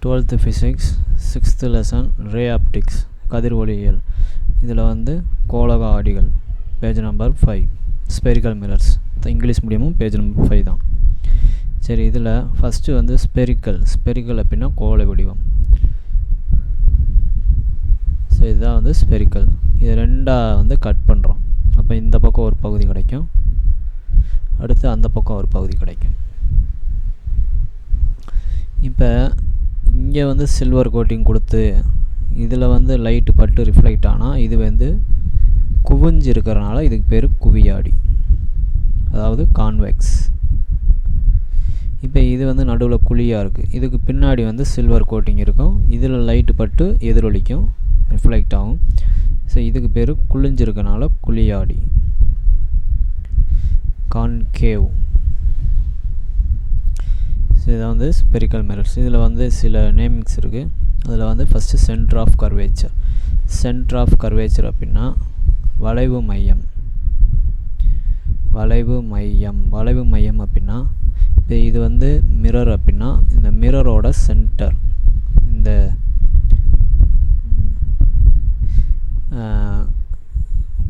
12th physics 6th lesson ray optics கதிர் ஒளியியல். இதில் வந்து கோளக ஆடிகள் page number 5 spherical mirrors English மீடியமும் பேஜ் நம்பர் 5 தான். சரி, இதில் ஃபஸ்ட்டு வந்து ஸ்பெரிக்கல் அப்படின்னா கோள வடிவம். ஸோ இதுதான் வந்து ஸ்பெரிக்கல். இது ரெண்டாக வந்து கட் பண்ணுறோம். அப்போ இந்த பக்கம் ஒரு பகுதி கிடைக்கும், அடுத்து அந்த பக்கம் ஒரு பகுதி கிடைக்கும். இப்போ இங்கே வந்து சில்வர் கோட்டிங் கொடுத்து இதில் வந்து லைட்டு பட்டு ரிஃப்ளெக்ட் ஆனால் இது வந்து குவிஞ்சு இருக்கிறனால இதுக்கு பேர் குவியாடி, அதாவது கான்வெக்ஸ். இப்போ இது வந்து நடுவில் குழியாக இருக்குது, இதுக்கு பின்னாடி வந்து சில்வர் கோட்டிங் இருக்கும், இதில் லைட்டு பட்டு எதிரொலிக்கும், ரிஃப்ளெக்ட் ஆகும். ஸோ இதுக்கு பேர் குளிஞ்சிருக்கனால குழியாடி, கான்கேவ். ஸோ இதை வந்து ஸ்பெரிக்கல் மிரர்ஸ். இதில் வந்து சில நேமிங்ஸ் இருக்குது. அதில் வந்து first centre of curvature. Centre of curvature அப்படின்னா வளைவு மையம். வளைவு மையம் அப்படின்னா இப்போ இது வந்து மிரர் அப்படின்னா இந்த மிரரோட சென்டர், இந்த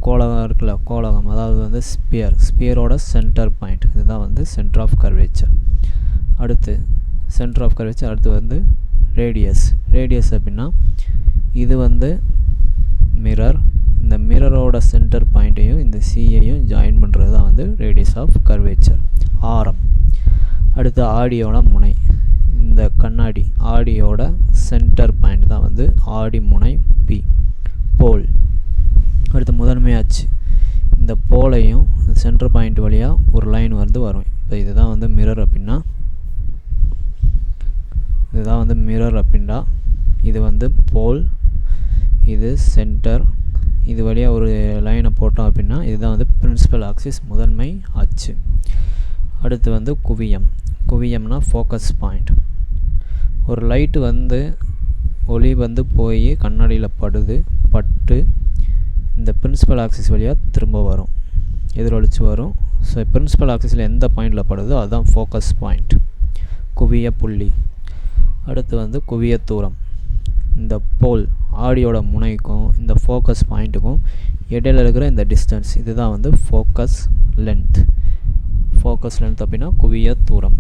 கோளகம் இருக்குல்ல, கோளகம் அதாவது வந்து ஸ்பியரோட சென்டர் பாயிண்ட், இதுதான் வந்து சென்டர் ஆஃப் கர்வேச்சர். அடுத்து சென்டர் ஆஃப் கர்வேச்சர். அடுத்து வந்து ரேடியஸ் அப்படின்னா இது வந்து மிரர், இந்த மிரரோட சென்டர் பாயிண்ட்டையும் இந்த சியையும் ஜாயின் பண்ணுறது தான் வந்து ரேடியஸ் ஆஃப் கர்வேச்சர், ஆரம். அடுத்து ஆடியோட முனை, இந்த கண்ணாடி ஆடியோட சென்டர் பாயிண்ட் தான் வந்து ஆடி முனை பி, போல். அடுத்து முதன்மை அச்சு, இந்த போலையும் இந்த சென்டர் பாயிண்ட் வழியாக ஒரு லைன் வந்து வரும். இப்போ இதுதான் வந்து மிரர் அப்படின்னா இது வந்து போல், இது சென்டர், இது வழியாக ஒரு லைனை போட்டோம் அப்படின்னா இதுதான் வந்து பிரின்சிபல் ஆக்சிஸ், முதன்மை அச்சு. அடுத்து வந்து குவியம்னா ஃபோக்கஸ் பாயிண்ட். ஒரு லைட்டு வந்து ஒளி வந்து போய் கண்ணாடியில் பட்டு இந்த பிரின்சிபல் ஆக்சிஸ் வழியாக திரும்ப வரும், எதிரொலிச்சு வரும். ஸோ பிரின்சிபல் ஆக்சிஸில் எந்த பாயிண்டில் படுதோ அதுதான் ஃபோக்கஸ் பாயிண்ட், குவிய புள்ளி. அடுத்து வந்து குவிய தூரம். இந்த போல் ஆடியோட முனைக்கும் இந்த ஃபோக்கஸ் பாயிண்ட்டுக்கும் இடையில இருக்கிற இந்த டிஸ்டன்ஸ், இதுதான் வந்து ஃபோக்கஸ் லென்த் அப்படின்னா குவிய தூரம்.